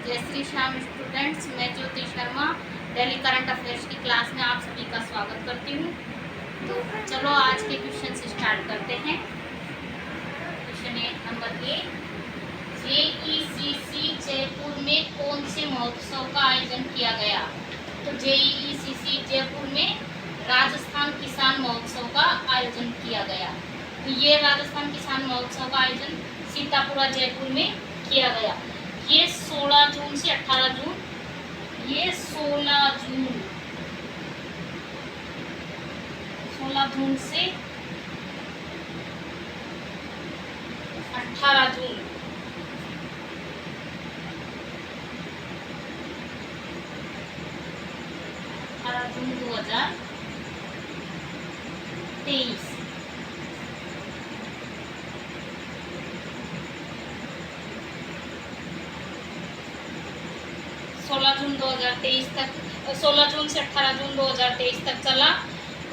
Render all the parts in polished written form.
जय श्री श्याम स्टूडेंट्स, मैं Jyoti Sharma daily current affairs की क्लास में आप सभी का स्वागत करती हूँ। तो चलो आज के क्वेश्चन से स्टार्ट करते हैं। Question number A, JECC Jaipur में कौन से महोत्सव का आयोजन किया गया? तो जेईसीसी जयपुर में राजस्थान किसान महोत्सव का आयोजन किया गया। तो ये राजस्थान किसान महोत्सव का आयोजन सीतापुरा जयपुर में किया गया। ये 16 जून से 18 जून, ये 16 जून से 18 जून 2023। 16 जून 2023 तक, 16 जून से 18 जून 2023 तक चला।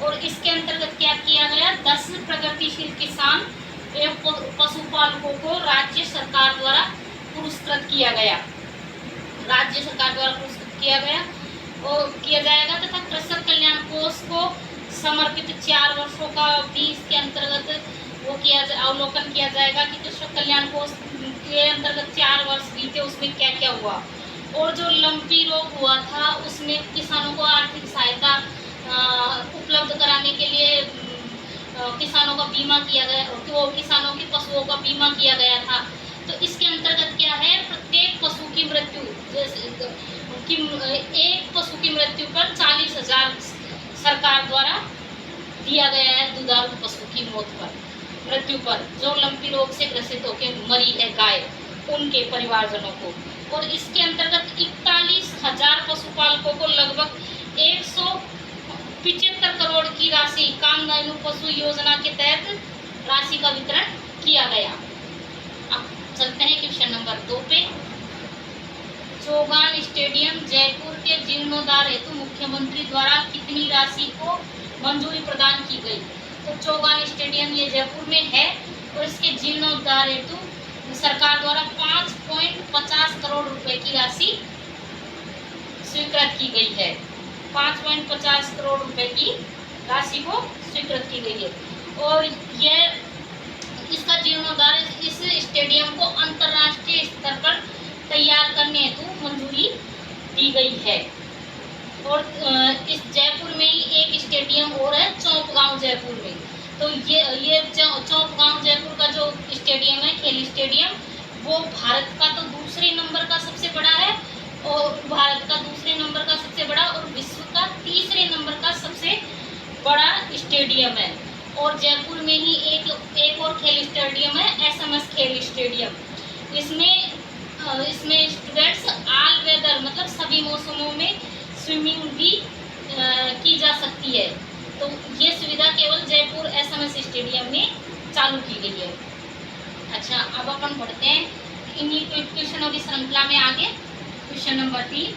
और इसके अंतर्गत क्या किया गया? 10 प्रगतिशील किसान एवं पशुपालकों को राज्य सरकार द्वारा पुरस्कृत किया गया। राज्य सरकार द्वारा पुरस्कृत किया जाएगा तथा कृषक कल्याण कोष को समर्पित 4 वर्षों का भी इसके अंतर्गत अवलोकन किया जाएगा कि कृषक कल्याण कोष के अंतर्गत 4 वर्ष बीते, उसमें क्या क्या हुआ। और जो लंपी रोग हुआ था उसमें किसानों को आर्थिक सहायता उपलब्ध कराने के लिए किसानों का बीमा किया गया, तो किसानों के पशुओं का बीमा किया गया था। तो इसके अंतर्गत क्या है? प्रत्येक पशु की मृत्यु एक पशु की मृत्यु पर 40,000 सरकार द्वारा दिया गया है। दुधारू पशु की मृत्यु पर जो लंपी रोग से ग्रसित होकर मरी है गाय, उनके परिवारजनों को। और इसके अंतर्गत 41,000 पशुपालकों को लगभग 175 करोड़ की राशि कामधेनु पशु योजना के तहत राशि का वितरण किया गया। अब चलते हैं क्वेश्चन नंबर 2 पे। चौगान स्टेडियम जयपुर के जीर्णोद्धार हेतु मुख्यमंत्री द्वारा कितनी राशि को मंजूरी प्रदान की गई? तो चौगान स्टेडियम ये जयपुर में है और इसके जीर्णोद्धार हेतु सरकार द्वारा 5.50 करोड़ रुपए की राशि स्वीकृत की गई है। 5.50 करोड़ रुपए की राशि को स्वीकृत की गई है। और यह इसका जीर्णोद्धार, इस स्टेडियम को अंतर्राष्ट्रीय स्तर पर तैयार करने हेतु मंजूरी दी गई है। और इस जयपुर में ही एक स्टेडियम और है, चौपगांव जयपुर में। तो ये चौपगांव जयपुर का जो स्टेडियम है, खेल स्टेडियम, वो भारत का तो दूसरे नंबर का सबसे बड़ा है, और भारत का दूसरे नंबर का सबसे बड़ा और विश्व का तीसरे नंबर का सबसे बड़ा स्टेडियम है। और जयपुर में ही एक और खेल स्टेडियम है, एसएमएस खेल स्टेडियम। इसमें स्टूडेंट्स ऑल वेदर मतलब सभी मौसमों में स्विमिंग भी की जा सकती है। तो ये सुविधा केवल जयपुर एसएमएस स्टेडियम में चालू की गई है। अच्छा, अब अपन बढ़ते हैं इन्हीं क्वेश्चनों की श्रृंखला में आगे। क्वेश्चन नंबर 3,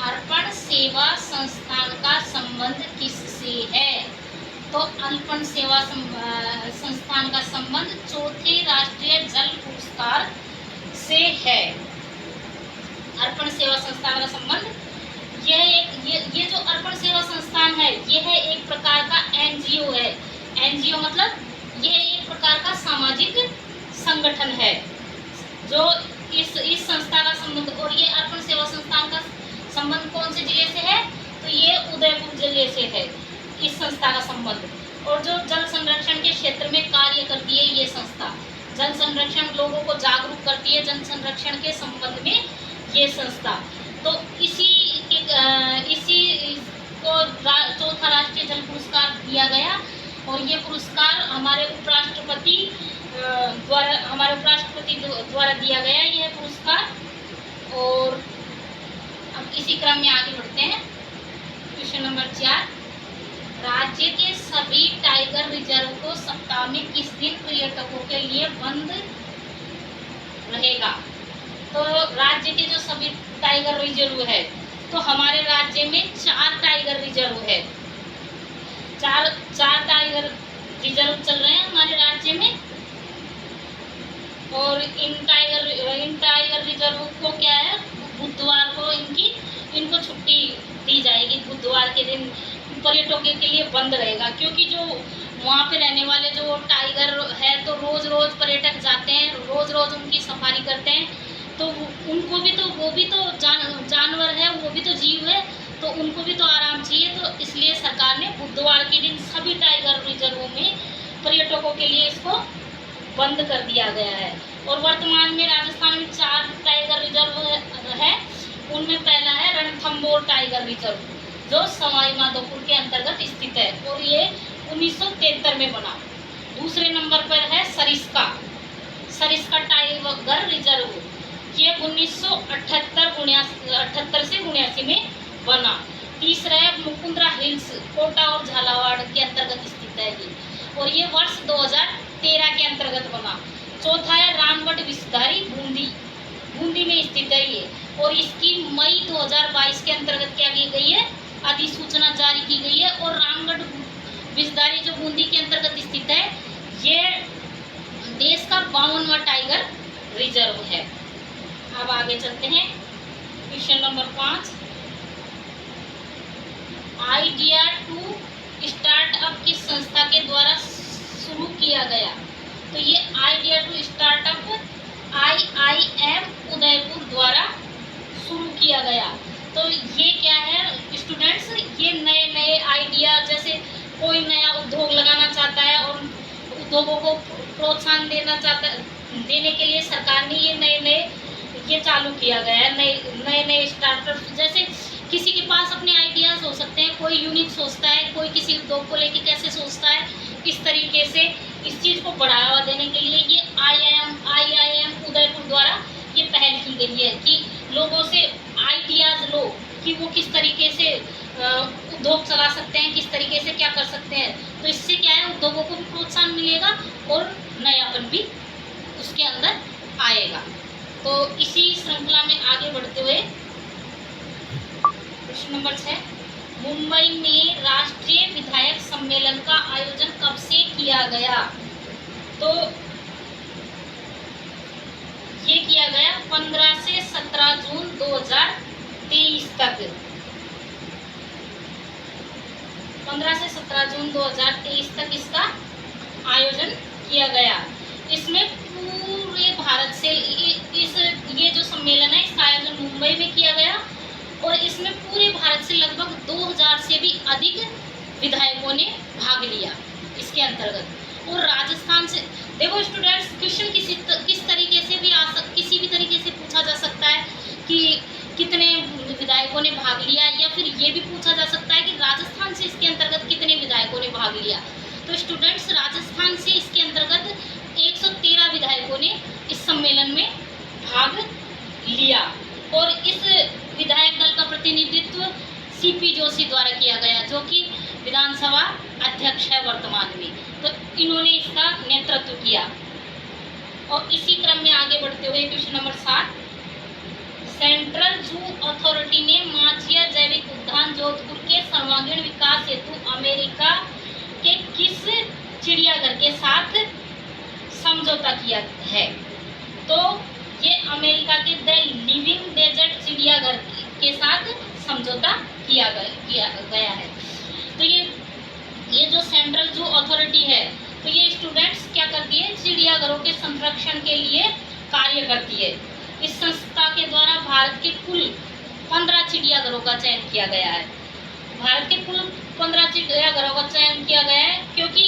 अर्पण सेवा संस्थान का संबंध किससे है? तो अर्पण सेवा संस्थान का संबंध चौथे राष्ट्रीय जल पुरस्कार से है। अर्पण सेवा संस्थान का संबंध ये जो अर्पण सेवा संस्थान है, यह एक प्रकार का एनजीओ है। एनजीओ मतलब ये एक प्रकार का सामाजिक संगठन है जो इस संस्था का संबंध। और ये अर्पण सेवा संस्थान का संबंध कौन से जिले से है? तो ये उदयपुर जिले से है इस संस्था का संबंध। और जो जल संरक्षण के क्षेत्र में कार्य करती है ये संस्था, जल संरक्षण, लोगों को जागरूक करती है जल संरक्षण के संबंध में ये संस्था। तो इसी को चौथा राष्ट्रीय जल पुरस्कार दिया गया। और ये पुरस्कार हमारे उपराष्ट्रपति द्वारा दिया गया यह पुरस्कार। और अब इसी क्रम में आगे बढ़ते हैं। क्वेश्चन नंबर 4, राज्य के सभी टाइगर रिजर्व को सप्ताह में किस दिन पर्यटकों के लिए बंद रहेगा? तो राज्य के जो सभी टाइगर रिजर्व है, तो हमारे राज्य में 4 टाइगर रिजर्व है। 4 टाइगर रिजर्व चल रहे हैं हमारे राज्य में। और इन टाइगर रिजर्व को क्या है, दिन पर्यटकों के लिए बंद रहेगा, क्योंकि जो वहाँ पे रहने वाले जो टाइगर है तो रोज़ रोज़ पर्यटक जाते हैं, रोज़ रोज़ उनकी सफारी करते हैं, तो उनको भी तो, वो भी तो जानवर है, वो भी तो जीव है, तो उनको भी तो आराम चाहिए। तो इसलिए सरकार ने बुधवार के दिन सभी टाइगर रिजर्वों में पर्यटकों के लिए इसको बंद कर दिया गया है। और वर्तमान में राजस्थान में 4 टाइगर रिजर्व है। उनमें पहला है रणथंभौर टाइगर रिजर्व, जो सवाई माधोपुर के अंतर्गत स्थित है और ये 1973 में बना। दूसरे नंबर पर है सरिस्का टाइगर रिजर्व, ये 1978 से 79 में बना। तीसरा है मुकुंदरा हिल्स, कोटा और झालावाड़ के अंतर्गत स्थित है ये, और ये वर्ष 2013 के अंतर्गत बना। चौथा है रामगढ़ विषधारी, बूंदी में स्थित है ये, और इसकी मई 2022 के अंतर्गत क्या की गई है, अधिसूचना जारी की गई है। और रामगढ़ विषधारी जो बूंदी के अंतर्गत स्थित है, ये देश का 52वां टाइगर रिजर्व है। अब आगे चलते हैं, question number 5। Idea to startup किस संस्था के द्वारा शुरू किया गया? तो ये idea to startup IIM Udaipur द्वारा शुरू किया गया। तो ये क्या है स्टूडेंट्स, ये नए नए आइडिया, जैसे कोई नया उद्योग लगाना चाहता है और उद्योगों को प्रोत्साहन देने के लिए सरकार ने ये नए ये चालू किया गया है। नए स्टार्टअप, जैसे किसी के पास अपने आइडियाज़ हो सकते हैं, कोई यूनिक सोचता है, कोई किसी उद्योग को लेके कैसे सोचता है, किस तरीके से इस चीज़ को बढ़ावा देने के लिए ये IIM उदयपुर द्वारा ये पहल की गई है कि लोगों से आइडियाज़ लो कि वो किस तरीके से उद्योग चला सकते हैं, किस तरीके से क्या कर सकते हैं। तो इससे क्या है, उद्योगों को भी प्रोत्साहन मिलेगा और नयापन भी उसके अंदर आएगा। तो इसी श्रृंखला में आगे बढ़ते हुए प्रश्न नंबर 6, मुंबई में राष्ट्रीय विधायक सम्मेलन का आयोजन कब से किया गया? तो ये किया गया 15 से 17 जून 2023 तक। 15 से 17 जून 2023 तक इसका आयोजन किया गया। इसमें पूरे भारत से ये जो सम्मेलन है, इसका आयोजन मुंबई में किया गया और इसमें पूरे भारत से लगभग 2000 से भी अधिक विधायकों ने भाग लिया इसके अंतर्गत। और राजस्थान से, देखो स्टूडेंट्स, क्वेश्चन किस तरीके से भी किसी भी तरीके से पूछा जा सकता है कि कितने विधायकों ने भाग लिया, या फिर ये भी पूछा जा सकता है कि राजस्थान से इसके अंतर्गत कितने विधायकों ने भाग लिया। तो स्टूडेंट्स, राजस्थान से इसके अंतर्गत 113 विधायकों ने इस सम्मेलन में भाग लिया और इस विधायक दल का प्रतिनिधित्व CP जोशी द्वारा किया गया, जो कि विधानसभा अध्यक्ष है वर्तमान में। तो इन्होंने इसका नेतृत्व किया। और इसी क्रम में आगे बढ़ते हुए question number 7, central zoo authority ने माचिया जैविक उद्यान जोधपुर के सर्वांगीण विकास हेतु अमेरिका के किस चिड़ियाघर के साथ समझौता किया है? तो ये अमेरिका के द लिविंग डेजर्ट चिड़ियाघर के साथ समझौता किया गया है। तो ये जो सेंट्रल जू अथॉरिटी है, तो ये स्टूडेंट्स क्या करती है, चिड़ियाघरों के संरक्षण के लिए कार्य करती है। इस संस्था के द्वारा भारत के कुल 15 चिड़ियाघरों का चयन किया गया है। भारत के कुल 15 चिड़ियाघरों का चयन किया गया है क्योंकि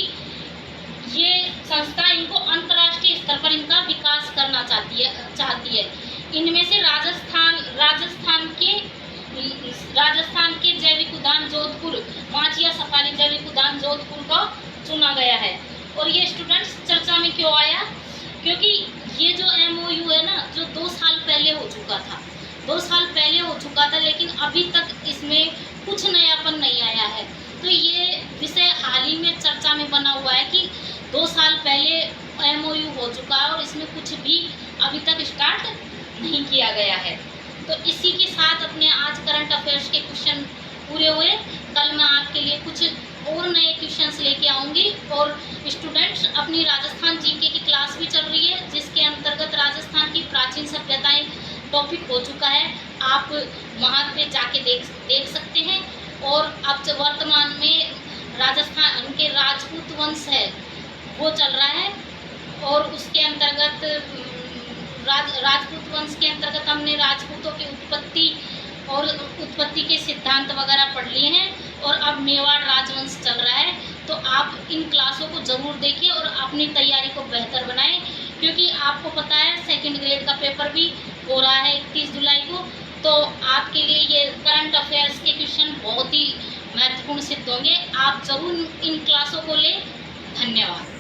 ये संस्था इनको अंतर्राष्ट्रीय स्तर पर इनका विकास करना चाहती है। इनमें से राजस्थान के जैविक उद्यान जोधपुर, माचिया सफारी जैविक उद्यान जोधपुर को चुना गया है। और ये स्टूडेंट्स चर्चा में क्यों आया? क्योंकि ये जो MOU है ना, जो 2 साल पहले हो चुका था, लेकिन अभी तक इसमें कुछ नयापन नहीं आया है। तो ये विषय हाल ही में चर्चा में बना हुआ है कि 2 साल पहले MOU हो चुका है और इसमें कुछ भी अभी तक स्टार्ट नहीं किया गया है। तो इसी के साथ अपने आज करंट अफेयर्स के क्वेश्चन पूरे हुए। कल मैं आपके लिए कुछ और नए क्वेश्चंस लेके आऊँगी। और स्टूडेंट्स, अपनी राजस्थान GK की क्लास भी चल रही है, जिसके अंतर्गत राजस्थान की प्राचीन सभ्यताएं टॉपिक हो चुका है। आप वहाँ पे जाके देख सकते हैं। और अब जो वर्तमान में राजस्थान के राजपूत वंश है वो चल रहा है, और उसके अंतर्गत राजपूत वंश के अंतर्गत हमने राजपूतों की उत्पत्ति के सिद्धांत वगैरह पढ़ लिए हैं, और अब मेवाड़ राजवंश चल रहा है। तो आप इन क्लासों को ज़रूर देखिए और अपनी तैयारी को बेहतर बनाएं, क्योंकि आपको पता है सेकंड ग्रेड का पेपर भी हो रहा है 31 जुलाई को। तो आपके लिए ये करंट अफेयर्स के क्वेश्चन बहुत ही महत्वपूर्ण सिद्ध होंगे। आप ज़रूर इन क्लासों को लें। धन्यवाद।